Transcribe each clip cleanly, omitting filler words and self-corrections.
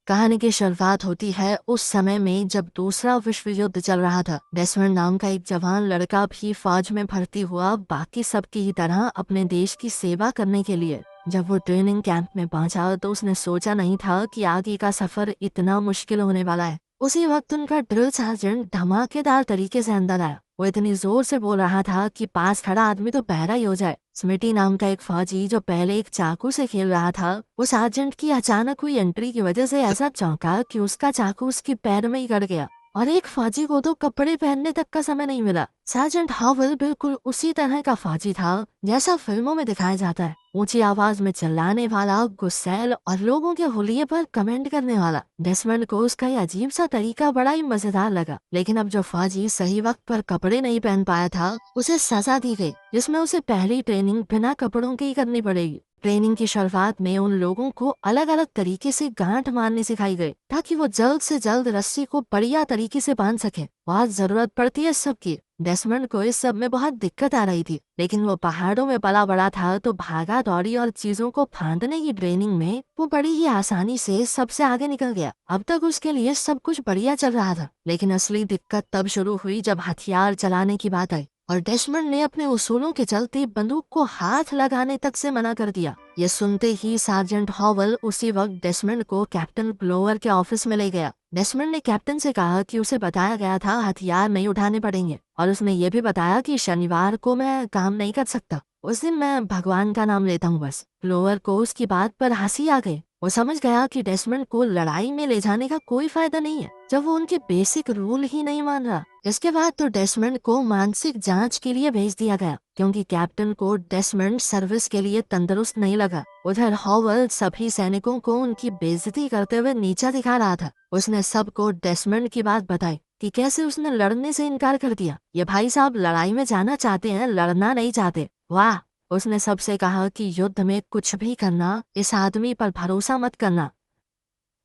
कहानी की शुरुआत होती है उस समय में जब दूसरा विश्व युद्ध चल रहा था। डेसमंड नाम का एक जवान लड़का भी फौज में भर्ती हुआ, बाकी सबकी ही तरह अपने देश की सेवा करने के लिए। जब वो ट्रेनिंग कैंप में पहुंचा तो उसने सोचा नहीं था कि आगे का सफर इतना मुश्किल होने वाला है। उसी वक्त उनका ड्रिल सार्जेंट धमाकेदार तरीके से अंदर आया। वो इतनी जोर से बोल रहा था कि पास खड़ा आदमी तो बहरा ही हो जाए। स्मिटी नाम का एक फौजी जो पहले एक चाकू से खेल रहा था, वो सार्जेंट की अचानक हुई एंट्री की वजह से ऐसा चौंका कि उसका चाकू उसके पैर में ही गड़ गया और एक फौजी को तो कपड़े पहनने तक का समय नहीं मिला। सार्जेंट हॉवेल बिल्कुल उसी तरह का फौजी था जैसा फिल्मों में दिखाया जाता है, ऊंची आवाज में चिल्लाने वाला, गुस्सैल और लोगों के हुलिये पर कमेंट करने वाला। डेसमंड को उसका ये अजीब सा तरीका बड़ा ही मजेदार लगा, लेकिन अब जो फौजी सही वक्त पर कपड़े नहीं पहन पाया था, उसे सजा दी गई जिसमें उसे पहली ट्रेनिंग बिना कपड़ों के ही करनी पड़ेगी। ट्रेनिंग की शुरुआत में उन लोगों को अलग अलग तरीके से गांठ मारने सिखाई गई ताकि वो जल्द से जल्द रस्सी को बढ़िया तरीके से बांध सके। बहुत जरूरत पड़ती है सबकी। डेसमंड को इस सब में बहुत दिक्कत आ रही थी, लेकिन वो पहाड़ों में पला बड़ा था तो भागा दौड़ी और चीजों को फांदने की ट्रेनिंग में वो बड़ी ही आसानी से सबसे आगे निकल गया। अब तक उसके लिए सब कुछ बढ़िया चल रहा था, लेकिन असली दिक्कत तब शुरू हुई जब हथियार चलाने की बात आई और डेसमंड ने अपने उसूलों के चलते बंदूक को हाथ लगाने तक से मना कर दिया। ये सुनते ही सार्जेंट हॉवेल उसी वक्त डेसमंड को कैप्टन ग्लोवर के ऑफिस में ले गया। डेसमंड ने कैप्टन से कहा कि उसे बताया गया था हथियार नहीं उठाने पड़ेंगे और उसने ये भी बताया कि शनिवार को मैं काम नहीं कर सकता, उस दिन मैं भगवान का नाम लेता हूँ बस। ग्लोवर को उसकी बात पर हंसी आ गई। वो समझ गया कि डेसमंड को लड़ाई में ले जाने का कोई फायदा नहीं है जब वो उनके बेसिक रूल ही नहीं मान रहा। इसके बाद तो डेसमंड को मानसिक जांच के लिए भेज दिया गया क्योंकि कैप्टन को डेसमंड सर्विस के लिए तंदुरुस्त नहीं लगा। उधर हॉवेल सभी सैनिकों को उनकी बेइज्जती करते हुए नीचा दिखा रहा था। उसने सबको डेसमंड की बात बताई कि कैसे उसने लड़ने से इनकार कर दिया। ये भाई साहब लड़ाई में जाना चाहते हैं, लड़ना नहीं चाहते। वाह। उसने सबसे कहा कि युद्ध में कुछ भी करना, इस आदमी पर भरोसा मत करना।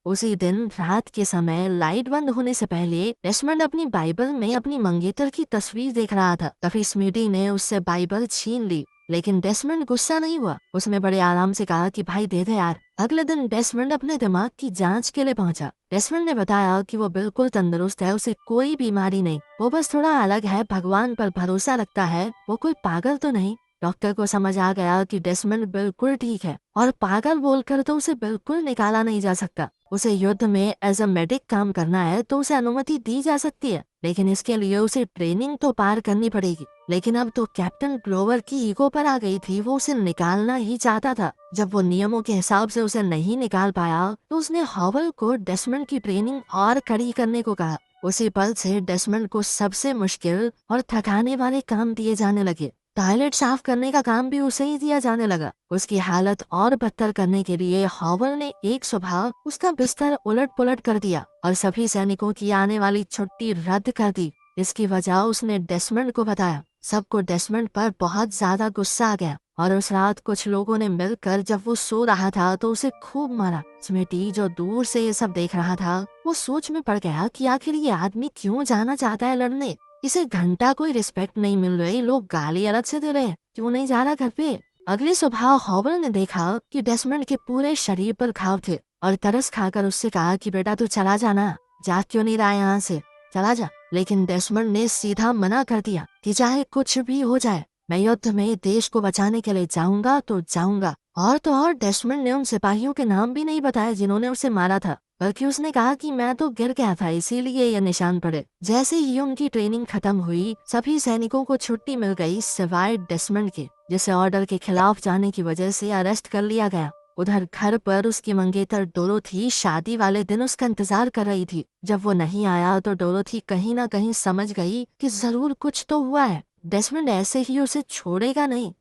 उसी दिन रात के समय लाइट बंद होने से पहले डेसमंड अपनी बाइबल में अपनी मंगेतर की तस्वीर देख रहा था। तभी स्मिटी ने उससे बाइबल छीन ली, लेकिन डेसमंड गुस्सा नहीं हुआ। उसने बड़े आराम से कहा कि भाई दे दे यार। अगले दिन डेसमंड अपने दिमाग की जांच के लिए पहुंचा। डेसमंड ने बताया कि वो बिल्कुल तंदुरुस्त है, उसे कोई बीमारी नहीं, वो बस थोड़ा अलग है, भगवान पर भरोसा रखता है, वो कोई पागल तो नहीं। डॉक्टर को समझ आ गया कि डेसमंड बिल्कुल ठीक है और पागल बोलकर तो उसे बिल्कुल निकाला नहीं जा सकता। उसे युद्ध में एज अ मेडिक काम करना है तो उसे अनुमति दी जा सकती है, लेकिन इसके लिए उसे ट्रेनिंग तो पार करनी पड़ेगी। लेकिन अब तो कैप्टन ग्लोवर की ईगो पर आ गई थी, वो उसे निकालना ही चाहता था। जब वो नियमों के हिसाब से उसे नहीं निकाल पाया तो उसने हॉवेल को डेसमंड की ट्रेनिंग और कड़ी करने को कहा। उसी पल से डेसमंड को सबसे मुश्किल और थकाने वाले काम दिए जाने लगे। टॉयलेट साफ करने का काम भी उसे ही दिया जाने लगा। उसकी हालत और बदतर करने के लिए हॉवेल ने एक सुबह उसका बिस्तर उलट पुलट कर दिया और सभी सैनिकों की आने वाली छुट्टी रद्द कर दी। इसकी वजह उसने डेसमंड को बताया। सबको डेसमंड पर बहुत ज्यादा गुस्सा आ गया और उस रात कुछ लोगों ने मिलकर जब वो सो रहा था तो उसे खूब मारा। स्मिटी जो दूर से ये सब देख रहा था, वो सोच में पड़ गया कि आखिर ये आदमी क्यों जाना चाहता है लड़ने। इसे घंटा कोई रिस्पेक्ट नहीं मिल रही, लोग गाली अलग से दे रहे, क्यों नहीं जा रहा घर पे। अगली सुबह हॉवेल ने देखा कि डेसमंड के पूरे शरीर पर घाव थे और तरस खाकर उससे कहा कि बेटा तू चला जाना, जा क्यों नहीं रहा यहाँ से, चला जा। लेकिन डेसमंड ने सीधा मना कर दिया कि चाहे कुछ भी हो जाए, मैं युद्ध में देश को बचाने के लिए जाऊंगा तो जाऊंगा। और तो और डेसमंड ने उन सिपाहियों के नाम भी नहीं बताए जिन्होंने उसे मारा था, बल्कि उसने कहा कि मैं तो गिर गया था इसीलिए ये निशान पड़े। जैसे ही उनकी ट्रेनिंग खत्म हुई, सभी सैनिकों को छुट्टी मिल गई सिवाय डेसमंड के, जिसे ऑर्डर के खिलाफ जाने की वजह से अरेस्ट कर लिया गया। उधर घर पर उसकी मंगेतर डोरोथी शादी वाले दिन उसका इंतजार कर रही थी। जब वो नहीं आया तो डोरोथी कहीं ना कहीं समझ गई कि जरूर कुछ तो हुआ है, डेसमंड ऐसे ही उसे छोड़ेगा नहीं।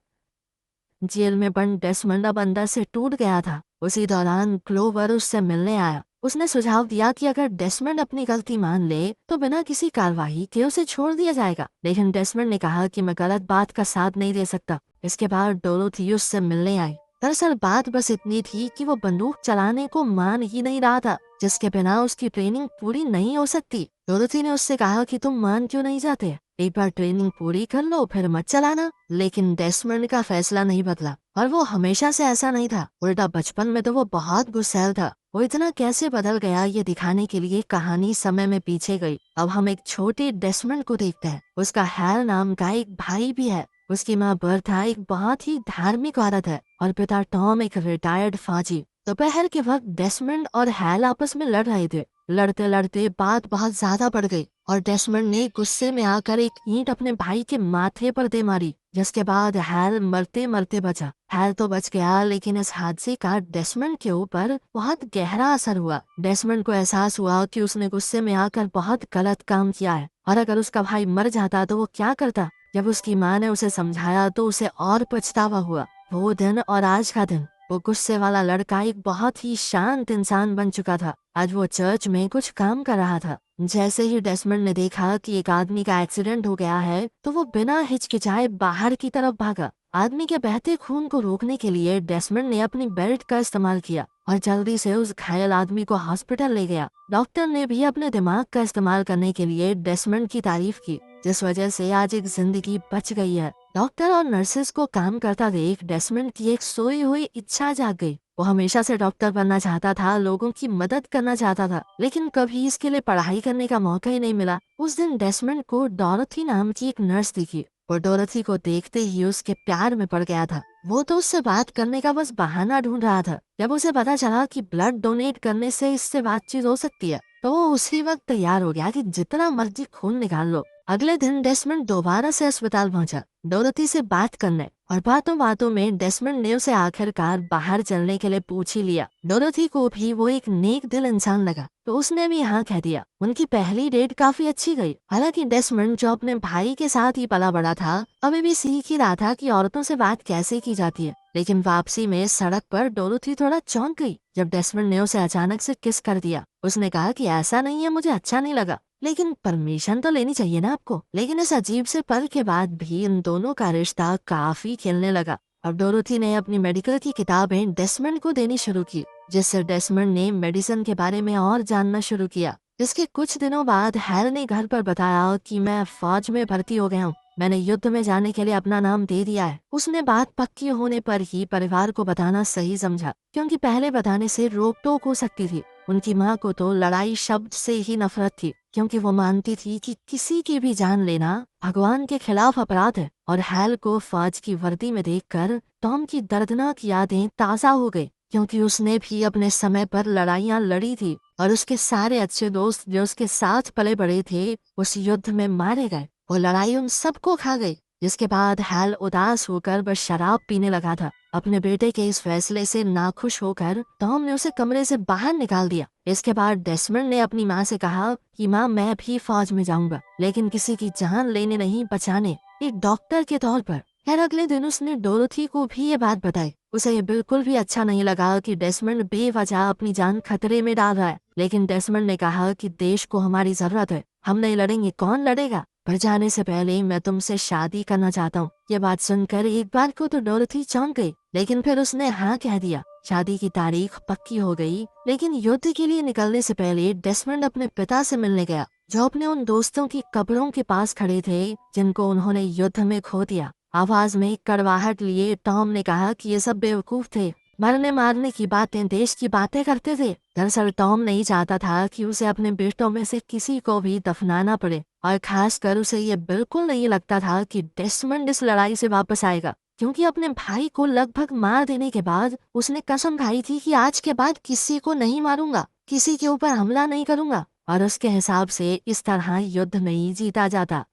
जेल में बंद डेसमंड अब अंदर से टूट गया था। उसी दौरान ग्लोवर उससे मिलने आया। उसने सुझाव दिया कि अगर डेसमंड अपनी गलती मान ले तो बिना किसी कार्रवाई के उसे छोड़ दिया जाएगा, लेकिन डेसमंड ने कहा कि मैं गलत बात का साथ नहीं दे सकता। इसके बाद डोरोथी उससे मिलने आई। दरअसल बात बस इतनी थी कि वो बंदूक चलाने को मान ही नहीं रहा था, जिसके बिना उसकी ट्रेनिंग पूरी नहीं हो सकती। डोरोथी ने उससे कहा कि तुम मान क्यों नहीं जाते, एक बार ट्रेनिंग पूरी कर लो फिर मत चलाना। लेकिन डेसमंड का फैसला नहीं बदला और वो हमेशा से ऐसा नहीं था। उल्टा बचपन में तो वो बहुत गुस्सैल था। वो इतना कैसे बदल गया ये दिखाने के लिए कहानी समय में पीछे गई। अब हम एक छोटे डेसमंड को देखते हैं। उसका हैल नाम का एक भाई भी है। उसकी माँ बर्था एक बहुत ही धार्मिक औरत है और पिता टॉम एक रिटायर्ड फौजी। दोपहर के वक्त डेसमंड और हैल आपस में लड़ रहे थे। लड़ते लड़ते बात बहुत ज्यादा बढ़ गई और डेसमंड ने गुस्से में आकर एक ईंट अपने भाई के माथे पर दे मारी, जिसके बाद हैल मरते मरते बचा। हैल तो बच गया, लेकिन इस हादसे का डेसमंड के ऊपर बहुत गहरा असर हुआ। डेसमंड को एहसास हुआ कि उसने गुस्से में आकर बहुत गलत काम किया है और अगर उसका भाई मर जाता तो वो क्या करता। जब उसकी माँ ने उसे समझाया तो उसे और पछतावा हुआ। वो दिन और आज का दिन वो गुस्से वाला लड़का एक बहुत ही शांत इंसान बन चुका था। आज वो चर्च में कुछ काम कर रहा था। जैसे ही डेसमंड ने देखा कि एक आदमी का एक्सीडेंट हो गया है तो वो बिना हिचकिचाए बाहर की तरफ भागा। आदमी के बहते खून को रोकने के लिए डेसमंड ने अपनी बेल्ट का इस्तेमाल किया और जल्दी से उस घायल आदमी को हॉस्पिटल ले गया। डॉक्टर ने भी अपने दिमाग का इस्तेमाल करने के लिए डेसमंड की तारीफ की, जिस वजह से आज एक जिंदगी बच गई है। डॉक्टर और नर्सेस को काम करता देख डेसमंड की एक सोई हुई इच्छा जाग गई। वो हमेशा से डॉक्टर बनना चाहता था, लोगों की मदद करना चाहता था, लेकिन कभी इसके लिए पढ़ाई करने का मौका ही नहीं मिला। उस दिन डेसमंड को डोरथी नाम की एक नर्स दिखी। वो डोरथी को देखते ही उसके प्यार में पड़ गया था। वो तो उससे बात करने का बस बहाना ढूंढ रहा था। जब उसे पता चला कि ब्लड डोनेट करने से इससे बातचीत हो सकती है तो वो उसी वक्त तैयार हो गया कि जितना मर्जी खून निकाल लो। अगले दिन डेसमंड दोबारा से अस्पताल पहुंचा डोरथी से बात करने, और बातों बातों में डेसमंड ने उसे आखिरकार बाहर चलने के लिए पूछ ही लिया। डोरथी को भी वो एक नेक दिल इंसान लगा तो उसने भी हाँ कह दिया। उनकी पहली डेट काफी अच्छी गई। हालांकि डेसमंड जो अपने भाई के साथ ही पला बड़ा था अभी भी सीख ही रहा था कि औरतों से बात कैसे की जाती है। लेकिन वापसी में सड़क पर डोरथी थोड़ा चौंक गई जब डेसमंड ने उसे अचानक से किस कर दिया। उसने कहा कि ऐसा नहीं है, मुझे अच्छा नहीं लगा, लेकिन परमिशन तो लेनी चाहिए ना आपको। लेकिन इस अजीब से पल के बाद भी इन दोनों का रिश्ता काफी खिलने लगा। अब डोरथी ने अपनी मेडिकल की किताबें डेसमंड को देनी शुरू की, जिससे डेसमंड ने मेडिसिन के बारे में और जानना शुरू किया। इसके कुछ दिनों बाद हैल ने घर पर बताया कि मैं फौज में भर्ती हो गया हूँ, मैंने युद्ध में जाने के लिए अपना नाम दे दिया है। उसने बात पक्की होने पर ही परिवार को बताना सही समझा, क्योंकि पहले बताने से रोक टोक हो सकती थी। उनकी माँ को तो लड़ाई शब्द से ही नफरत थी, क्योंकि वो मानती थी कि किसी की भी जान लेना भगवान के खिलाफ अपराध है। और हैल को फौज की वर्दी में देखकर टॉम की दर्दनाक यादें ताजा हो गई, क्योंकि उसने भी अपने समय पर लड़ाइयाँ लड़ी थी और उसके सारे अच्छे दोस्त जो उसके साथ पले बड़े थे उस युद्ध में मारे गए। वो लड़ाई उन सबको खा गई। जिसके बाद हैल उदास होकर बस शराब पीने लगा था। अपने बेटे के इस फैसले से नाखुश होकर टॉम ने उसे कमरे से बाहर निकाल दिया। इसके बाद डेसमंड ने अपनी माँ से कहा कि माँ, मैं भी फौज में जाऊंगा, लेकिन किसी की जान लेने नहीं, बचाने, एक डॉक्टर के तौर पर। खैर अगले दिन उसने डोरथी को भी ये बात बताई। उसे ये बिल्कुल भी अच्छा नहीं लगा कि डेसमंड बेवजह अपनी जान खतरे में डाल रहा है, लेकिन डेसमंड ने कहा कि देश को हमारी जरूरत है, हम नहीं लड़ेंगे, कौन लड़ेगा? पर जाने से पहले मैं तुमसे शादी करना चाहता हूँ। ये बात सुनकर एक बार को तो डोरथी चौंक गई, लेकिन फिर उसने हाँ कह दिया। शादी की तारीख पक्की हो गई, लेकिन युद्ध के लिए निकलने से पहले डेसमंड अपने पिता से मिलने गया, जो अपने उन दोस्तों की कब्रों के पास खड़े थे जिनको उन्होंने युद्ध में खो दिया। आवाज में कड़वाहट लिए टॉम ने कहा कि ये सब बेवकूफ थे, मरने मारने की बातें, देश की बातें करते थे। दरअसल टॉम नहीं चाहता था कि उसे अपने बेटों में से किसी को भी दफनाना पड़े, और खासकर उसे ये बिल्कुल नहीं लगता था कि डेसमंड इस लड़ाई से वापस आएगा, क्योंकि अपने भाई को लगभग मार देने के बाद उसने कसम खाई थी कि आज के बाद किसी को नहीं मारूंगा, किसी के ऊपर हमला नहीं करूंगा, और उसके हिसाब से इस तरह युद्ध नहीं जीता जाता।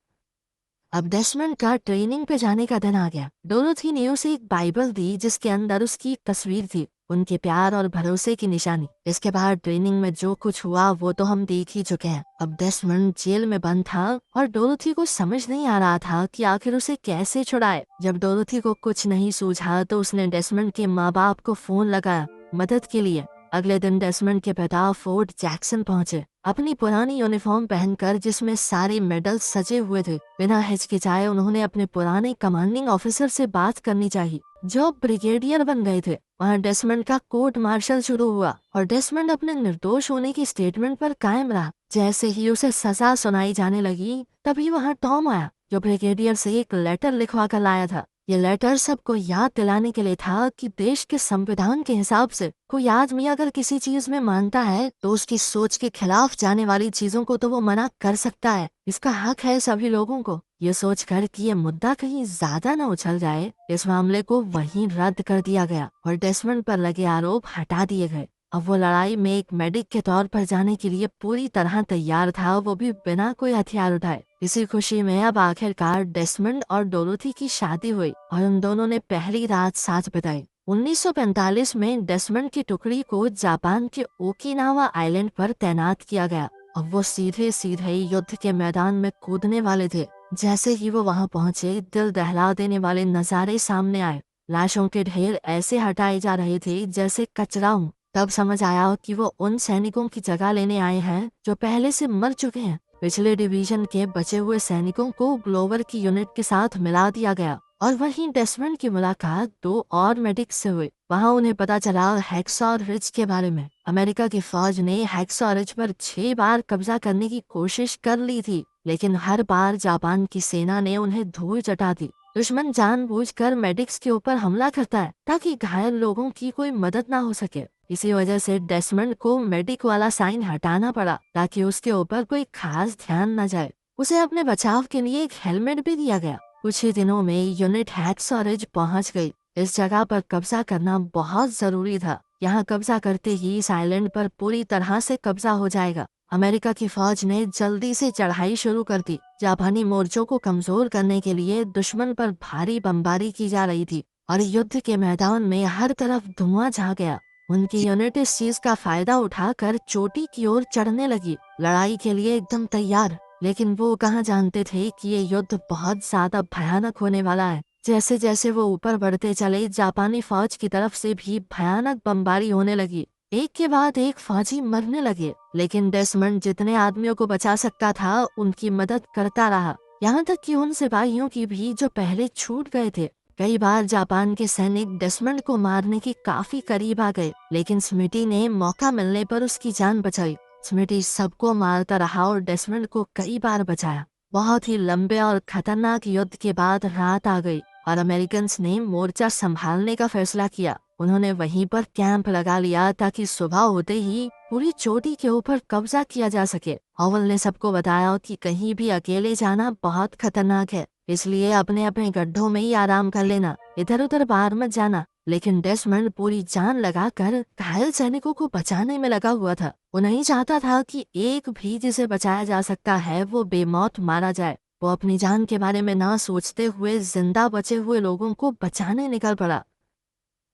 अब डेसमंड का ट्रेनिंग पे जाने का दिन आ गया। डोरथी ने उसे एक बाइबल दी जिसके अंदर उसकी एक तस्वीर थी, उनके प्यार और भरोसे की निशानी। इसके बाद ट्रेनिंग में जो कुछ हुआ वो तो हम देख ही चुके हैं। अब डेसमंड जेल में बंद था और डोरथी को समझ नहीं आ रहा था कि आखिर उसे कैसे छुड़ाए। जब डोरथी को कुछ नहीं सूझा तो उसने डेसमंड के माँ बाप को फोन लगाया मदद के लिए। अगले दिन डेसमंड के पिता फोर्ट जैक्सन पहुंचे, अपनी पुरानी यूनिफॉर्म पहनकर जिसमें सारे मेडल सजे हुए थे। बिना हिचकिचाए उन्होंने अपने पुराने कमांडिंग ऑफिसर से बात करनी चाहिए, जो ब्रिगेडियर बन गए थे। वहाँ डेसमंड का कोर्ट मार्शल शुरू हुआ और डेसमंड अपने निर्दोष होने की स्टेटमेंट पर कायम रहा। जैसे ही उसे सजा सुनाई जाने लगी तभी वहाँ टॉम आया, जो ब्रिगेडियर से एक लेटर लिखवा कर लाया था। ये लेटर सबको याद दिलाने के लिए था कि देश के संविधान के हिसाब से कोई आदमी अगर किसी चीज में मानता है तो उसकी सोच के खिलाफ जाने वाली चीजों को तो वो मना कर सकता है। इसका हक है सभी लोगों को। ये सोचकर कि ये मुद्दा कहीं ज्यादा न उछल जाए, इस मामले को वहीं रद्द कर दिया गया और डेसमंड पर लगे आरोप हटा दिए गए। अब वो लड़ाई में एक मेडिक के तौर पर जाने के लिए पूरी तरह तैयार था, वो भी बिना कोई हथियार उठाए। इसी खुशी में अब आखिरकार डेसमंड और डोरोथी की शादी हुई और उन दोनों ने पहली रात साथ बिताई। 1945 में डेसमंड की टुकड़ी को जापान के ओकिनावा आइलैंड पर तैनात किया गया। अब वो सीधे सीधे युद्ध के मैदान में कूदने वाले थे। जैसे ही वो वहां पहुंचे, दिल दहला देने वाले नजारे सामने आए। लाशों के ढेर ऐसे हटाए जा रहे थे जैसे कचरा हो। तब समझ आया कि वो उन सैनिकों की जगह लेने आए हैं जो पहले से मर चुके हैं। पिछले डिवीजन के बचे हुए सैनिकों को ग्लोवर की यूनिट के साथ मिला दिया गया और वहीं डेसमंड की मुलाकात 2 और मेडिक्स से हुई। वहां उन्हें पता चला हैक्सॉ रिज के बारे में। अमेरिका की फौज ने हैक्सॉ रिज पर 6 बार कब्जा करने की कोशिश कर ली थी, लेकिन हर बार जापान की सेना ने उन्हें धूल चटा दी। दुश्मन जानबूझकर मेडिक्स के ऊपर हमला करता है ताकि घायल लोगों की कोई मदद ना हो सके। इसी वजह से डेसमंड को मेडिक वाला साइन हटाना पड़ा ताकि उसके ऊपर कोई खास ध्यान न जाए। उसे अपने बचाव के लिए एक हेलमेट भी दिया गया। कुछ ही दिनों में यूनिट हैक्सॉ रिज पहुंच गई। इस जगह पर कब्जा करना बहुत जरूरी था। यहाँ कब्जा करते ही इस आइलैंड पर पूरी तरह से कब्जा हो जाएगा। अमेरिका की फौज ने जल्दी से चढ़ाई शुरू कर दी। जापानी मोर्चों को कमजोर करने के लिए दुश्मन पर भारी बमबारी की जा रही थी और युद्ध के मैदान में हर तरफ धुआं छा गया। उनकी यूनिट इस चीज का फायदा उठाकर चोटी की ओर चढ़ने लगी, लड़ाई के लिए एकदम तैयार। लेकिन वो कहाँ जानते थे कि ये युद्ध बहुत ज्यादा भयानक होने वाला है। जैसे जैसे वो ऊपर बढ़ते चले, जापानी फौज की तरफ से भी भयानक बमबारी होने लगी। एक के बाद एक फौजी मरने लगे, लेकिन डेसमंड जितने आदमियों को बचा सकता था उनकी मदद करता रहा, यहाँ तक कि उन सिपाहियों की भी जो पहले छूट गए थे। कई बार जापान के सैनिक डेसमंड को मारने के काफी करीब आ गए, लेकिन स्मिटी ने मौका मिलने पर उसकी जान बचाई। स्मिटी सबको मारता रहा और डेसमंड को कई बार बचाया। बहुत ही लंबे और खतरनाक युद्ध के बाद रात आ गई और अमेरिकन ने मोर्चा संभालने का फैसला किया। उन्होंने वहीं पर कैंप लगा लिया ताकि सुबह होते ही पूरी चोटी के ऊपर कब्जा किया जा सके। हॉवल ने सबको बताया कि कहीं भी अकेले जाना बहुत खतरनाक है, इसलिए अपने अपने गड्ढों में ही आराम कर लेना, इधर उधर बाहर मत जाना। लेकिन डेसमंड पूरी जान लगाकर घायल सैनिकों को बचाने में लगा हुआ था। वो नहीं चाहता था कि एक भी जिसे बचाया जा सकता है वो बेमौत मारा जाए। वो अपनी जान के बारे में ना सोचते हुए जिंदा बचे हुए लोगों को बचाने निकल पड़ा।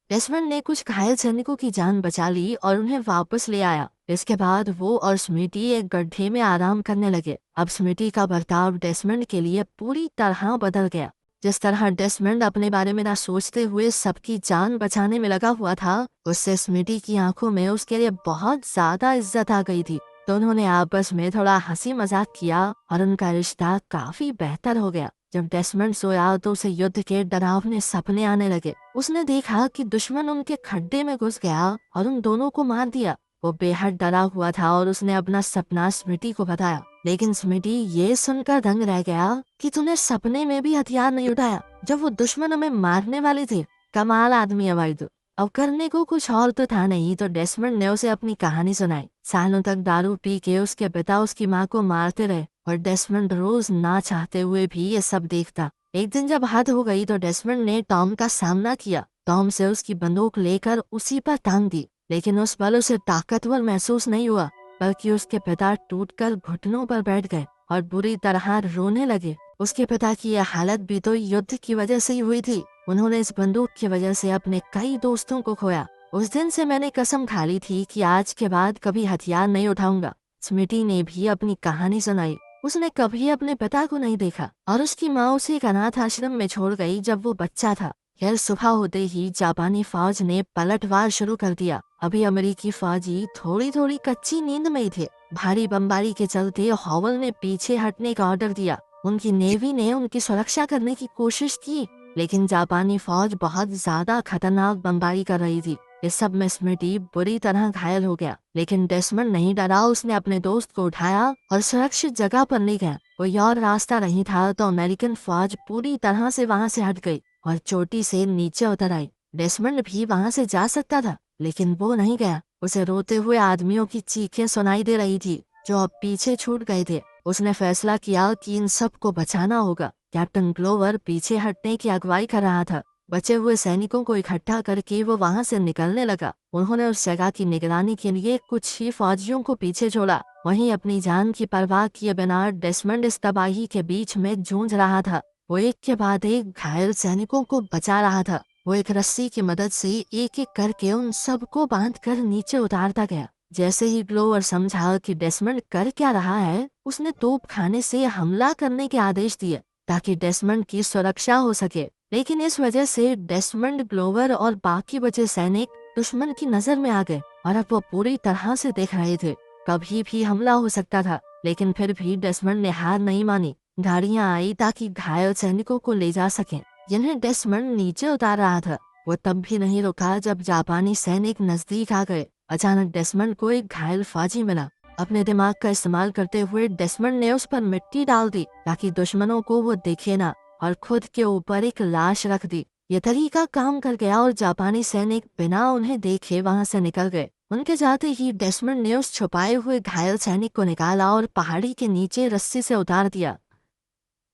डेसमंड ने कुछ घायल सैनिकों की जान बचा ली और उन्हें वापस ले आया। इसके बाद वो और स्मिटी एक गड्ढे में आराम करने लगे। अब स्मिटी का बर्ताव डेसमंड के लिए पूरी तरह बदल गया। जिस तरह डेसमंड अपने बारे में ना सोचते हुए सबकी जान बचाने में लगा हुआ था, उससे स्मिटी की आंखों में उसके लिए बहुत ज्यादा इज्जत आ गई थी। दोनों ने आपस में थोड़ा हंसी मजाक किया और उनका रिश्ता काफी बेहतर हो गया। जब डेसमंड सोया तो उसे युद्ध के डरावने सपने आने लगे। उसने देखा कि दुश्मन उनके खड्डे में घुस गया और उन दोनों को मार दिया। वो बेहद डरा हुआ था और उसने अपना सपना स्मिटी को बताया। लेकिन स्मिटी ये सुनकर दंग रह गया कि तूने सपने में भी हथियार नहीं उठाया जब वो दुश्मन हमें मारने वाले थे। कमाल आदमी है भाई तू। अब करने को कुछ और तो था नहीं, तो डेसमंड ने उसे अपनी कहानी सुनाई। सालों तक दारू पी के उसके पिता उसकी माँ को मारते रहे और डेसमंड रोज ना चाहते हुए भी ये सब देखता। एक दिन जब हद हो गई तो डेसमंड ने टॉम का सामना किया। टॉम से उसकी बंदूक लेकर उसी पर टांग दी, लेकिन उस पल उसे ताकतवर महसूस नहीं हुआ, बल्कि उसके पिता टूटकर घुटनों पर बैठ गए और बुरी तरह रोने लगे। उसके पिता की यह हालत भी तो युद्ध की वजह से ही हुई थी। उन्होंने इस बंदूक की वजह से अपने कई दोस्तों को खोया। उस दिन से मैंने कसम खा ली थी कि आज के बाद कभी हथियार नहीं उठाऊंगा। स्मिटी ने भी अपनी कहानी सुनाई। उसने कभी अपने पिता को नहीं देखा और उसकी माँ उसे एक अनाथ आश्रम में छोड़ गई जब वो बच्चा था। खैर सुबह होते ही जापानी फौज ने पलटवार शुरू कर दिया। अभी अमेरिकी फौजी थोड़ी थोड़ी कच्ची नींद में ही थे। भारी बमबारी के चलते हॉवल ने पीछे हटने का ऑर्डर दिया। उनकी नेवी ने उनकी सुरक्षा करने की कोशिश की, लेकिन जापानी फौज बहुत ज्यादा खतरनाक बमबारी कर रही थी। इस सब में स्मिटी बुरी तरह घायल हो गया, लेकिन डेसमंड नहीं डरा। उसने अपने दोस्त को उठाया और सुरक्षित जगह पर ले गया। कोई और रास्ता नहीं था तो अमेरिकन फौज पूरी तरह से वहां से हट गई। और चोटी से नीचे उतर आई। डेसमंड भी वहां से जा सकता था, लेकिन वो नहीं गया। उसे रोते हुए आदमियों की चीखें सुनाई दे रही थी जो अब पीछे छूट गए थे। उसने फैसला किया कि इन सबको बचाना होगा। कैप्टन ग्लोवर पीछे हटने की अगुवाई कर रहा था। बचे हुए सैनिकों को इकट्ठा करके वो वहां से निकलने लगा। उन्होंने उस जगह की निगरानी के लिए कुछ ही फौजियों को पीछे छोड़ा। वहीं अपनी जान की परवाह किए बिना डेसमंड इस तबाही के बीच में जूझ रहा था। वो एक के बाद एक घायल सैनिकों को बचा रहा था। वो एक रस्सी की मदद से एक एक करके उन सबको बांधकर नीचे उतारता गया। जैसे ही ग्लोवर समझा कि डेसमंड कर क्या रहा है, उसने तोप खाने से हमला करने के आदेश दिए ताकि डेसमंड की सुरक्षा हो सके। लेकिन इस वजह से डेसमंड, ग्लोवर और बाकी बचे सैनिक दुश्मन की नजर में आ गए और अब वो पूरी तरह से देख रहे थे। कभी भी हमला हो सकता था, लेकिन फिर भी डेसमंड ने हार नहीं मानी। गाड़ियां आई ताकि घायल सैनिकों को ले जा सकें, जिन्हें डेसमंड नीचे उतार रहा था। वो तब भी नहीं रुका जब जापानी सैनिक नजदीक आ गए। अचानक डेसमंड को एक घायल फौजी मिला। अपने दिमाग का इस्तेमाल करते हुए डेसमंड ने उस पर मिट्टी डाल दी ताकि दुश्मनों को वो दिखे ना, और खुद के ऊपर एक लाश रख दी। ये तरीका काम कर गया और जापानी सैनिक बिना उन्हें देखे वहां से निकल गए। उनके जाते ही डेसमंड ने उस छुपाए हुए घायल सैनिक को निकाला और पहाड़ी के नीचे रस्सी से उतार दिया।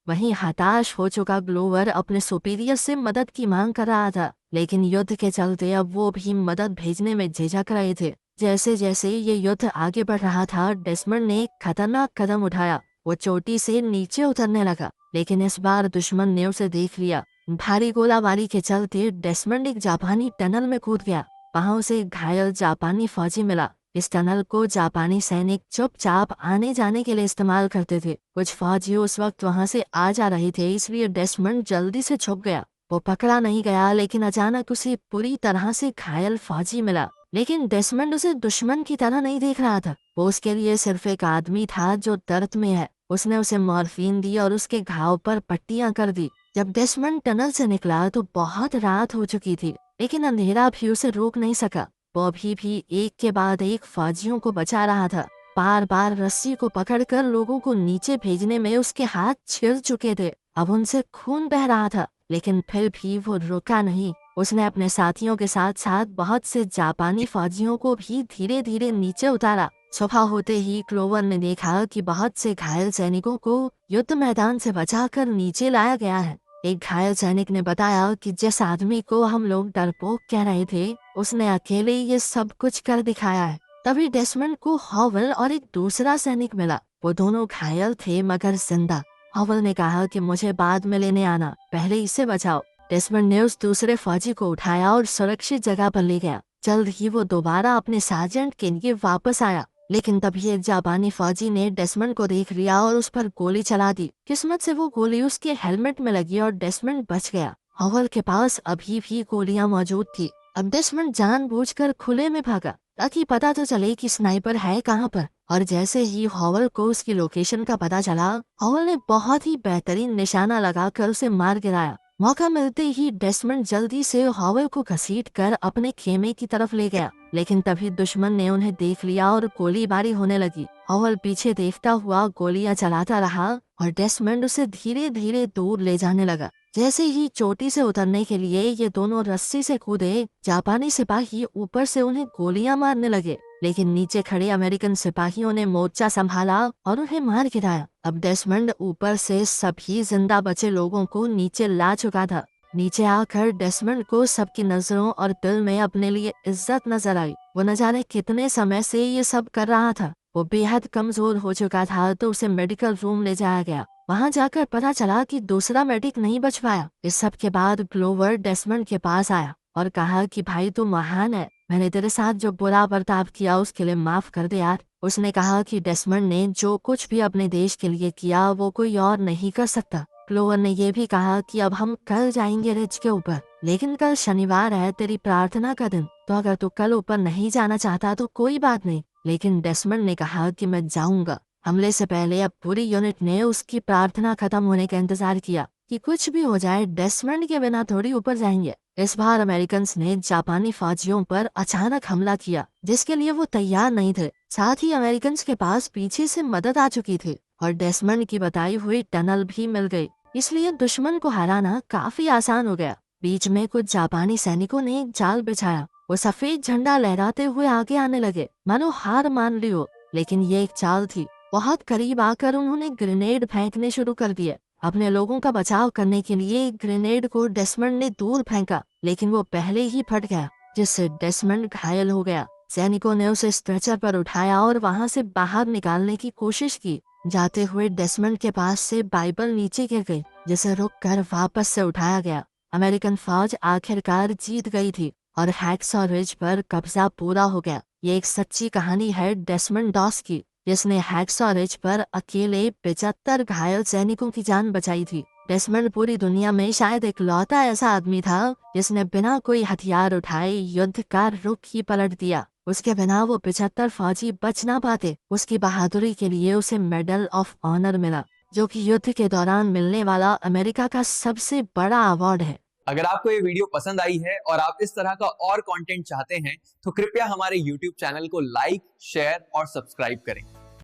वहीं हताश हो चुका ग्लोवर अपने सुपीरियर से मदद की मांग कर रहा था, लेकिन युद्ध के चलते अब वो भी मदद भेजने में झिझक रहे थे। जैसे जैसे ये युद्ध आगे बढ़ रहा था, डेसमंड ने एक खतरनाक कदम उठाया। वो चोटी से नीचे उतरने लगा, लेकिन इस बार दुश्मन ने उसे देख लिया। भारी गोलाबारी के चलते डेसमंड एक जापानी टनल में कूद गया। वहां उसे एक घायल जापानी फौजी मिला। इस टनल को जापानी सैनिक चुपचाप आने जाने के लिए इस्तेमाल करते थे। कुछ फौजी उस वक्त वहां से आ जा रहे थे, इसलिए डेसमंड जल्दी से छुप गया। वो पकड़ा नहीं गया, लेकिन अचानक उसे पूरी तरह से घायल फौजी मिला। लेकिन डेसमंड उसे दुश्मन की तरह नहीं देख रहा था। वो उसके लिए सिर्फ एक आदमी था जो दर्द में है। उसने उसे मॉर्फिन दी और उसके घाव पर पट्टियां कर दी। जब डेसमंड टनल से निकला तो बहुत रात हो चुकी थी, लेकिन अंधेरा भी उसे रोक नहीं सका। वो अभी भी एक के बाद एक फौजियों को बचा रहा था। बार बार रस्सी को पकड़कर लोगों को नीचे भेजने में उसके हाथ छिल चुके थे। अब उनसे खून बह रहा था, लेकिन फिर भी वो रुका नहीं। उसने अपने साथियों के साथ साथ बहुत से जापानी फौजियों को भी धीरे धीरे नीचे उतारा। सुबह होते ही ग्लोवर ने देखा कि बहुत से घायल सैनिकों को युद्ध मैदान से बचाकर नीचे लाया गया है। एक घायल सैनिक ने बताया कि जिस आदमी को हम लोग डरपोक कह रहे थे, उसने अकेले ये सब कुछ कर दिखाया है। तभी डेसमंड को हॉवल और एक दूसरा सैनिक मिला। वो दोनों घायल थे मगर जिंदा। हॉवल ने कहा कि मुझे बाद में लेने आना, पहले इसे बचाओ। डेसमंड ने उस दूसरे फौजी को उठाया और सुरक्षित जगह पर ले गया। जल्द ही वो दोबारा अपने सार्जेंट के लिए वापस आया, लेकिन तभी एक जापानी फौजी ने डेसमंड को देख लिया और उस पर गोली चला दी। किस्मत से वो गोली उसके हेलमेट में लगी और डेसमंड बच गया। हॉवल के पास अभी भी गोलियां मौजूद थी। अब डेसमंड जानबूझकर खुले में भागा ताकि पता तो चले कि स्नाइपर है कहाँ पर। और जैसे ही हॉवल को उसकी लोकेशन का पता चला, हॉवल ने बहुत ही बेहतरीन निशाना लगाकर उसे मार गिराया। मौका मिलते ही डेसमंड जल्दी से हॉवल को घसीटकर अपने खेमे की तरफ ले गया, लेकिन तभी दुश्मन ने उन्हें देख लिया और गोलीबारी होने लगी। हॉवल पीछे देखता हुआ गोलियां चलाता रहा और डेसमंड उसे धीरे धीरे दूर ले जाने लगा। जैसे ही चोटी से उतरने के लिए ये दोनों रस्सी से कूदे, जापानी सिपाही ऊपर से उन्हें गोलियां मारने लगे, लेकिन नीचे खड़े अमेरिकन सिपाहियों ने मोर्चा संभाला और उन्हें मार गिराया। अब डेसमंड ऊपर से सभी जिंदा बचे लोगों को नीचे ला चुका था। नीचे आकर डेसमंड को सबकी नजरों और दिल में अपने लिए इज्जत नजर आई। वो न जाने कितने समय से ये सब कर रहा था। वो बेहद कमजोर हो चुका था, तो उसे मेडिकल रूम ले जाया गया। वहां जाकर पता चला कि दूसरा मेडिक नहीं बच पाया। इस सब के बाद ग्लोवर डेसमंड के पास आया और कहा कि भाई तू महान है, मैंने तेरे साथ जो बुरा बर्ताव किया उसके लिए माफ कर दे यार। उसने कहा कि डेसमंड ने जो कुछ भी अपने देश के लिए किया वो कोई और नहीं कर सकता। ग्लोवर ने यह भी कहा कि अब हम कल जाएंगे रिज के ऊपर, लेकिन कल शनिवार है, तेरी प्रार्थना का दिन, तो अगर तू कल ऊपर नहीं जाना चाहता तो कोई बात नहीं। लेकिन डेसमंड ने कहा कि मैं जाऊंगा। हमले से पहले अब पूरी यूनिट ने उसकी प्रार्थना खत्म होने का इंतजार किया कि कुछ भी हो जाए डेसमंड के बिना थोड़ी ऊपर जाएंगे। इस बार अमेरिकन ने जापानी फौजियों पर अचानक हमला किया, जिसके लिए वो तैयार नहीं थे। साथ ही अमेरिकन के पास पीछे से मदद आ चुकी थी और डेसमंड की बताई हुई टनल भी मिल गई। इसलिए दुश्मन को हराना काफी आसान हो गया। बीच में कुछ जापानी सैनिकों ने एक जाल बिछाया। वो सफेद झंडा लहराते हुए आगे आने लगे, मानो हार मान ली हो। लेकिन ये एक चाल थी। बहुत करीब आकर उन्होंने ग्रेनेड फेंकने शुरू कर दिए। अपने लोगों का बचाव करने के लिए ग्रेनेड को डेसमंड ने दूर फेंका, लेकिन वो पहले ही फट गया, जिससे डेसमंड घायल हो गया। सैनिकों ने उसे स्ट्रेचर पर उठाया और वहां से बाहर निकालने की कोशिश की। जाते हुए डेसमंड के पास से बाइबल नीचे गिर गई, जिसे रुककर वापस से उठाया गया। अमेरिकन फौज आखिरकार जीत गई थी और हैक्सॉ रिज पर कब्जा पूरा हो गया। ये एक सच्ची कहानी है डेसमंड डॉस की, जिसने हैक्सॉ रिज पर अकेले 75 घायल सैनिकों की जान बचाई थी। डेसमंड पूरी दुनिया में शायद इकलौता ऐसा आदमी था जिसने बिना कोई हथियार उठाए युद्ध का रुख ही पलट दिया। उसके बिना वो 75 फौजी बच ना पाते। उसकी बहादुरी के लिए उसे मेडल ऑफ ऑनर मिला, जो कि युद्ध के दौरान मिलने वाला अमेरिका का सबसे बड़ा अवार्ड है। अगर आपको ये वीडियो पसंद आई है और आप इस तरह का और कंटेंट चाहते हैं तो कृपया हमारे YouTube चैनल को लाइक, शेयर और सब्सक्राइब करें।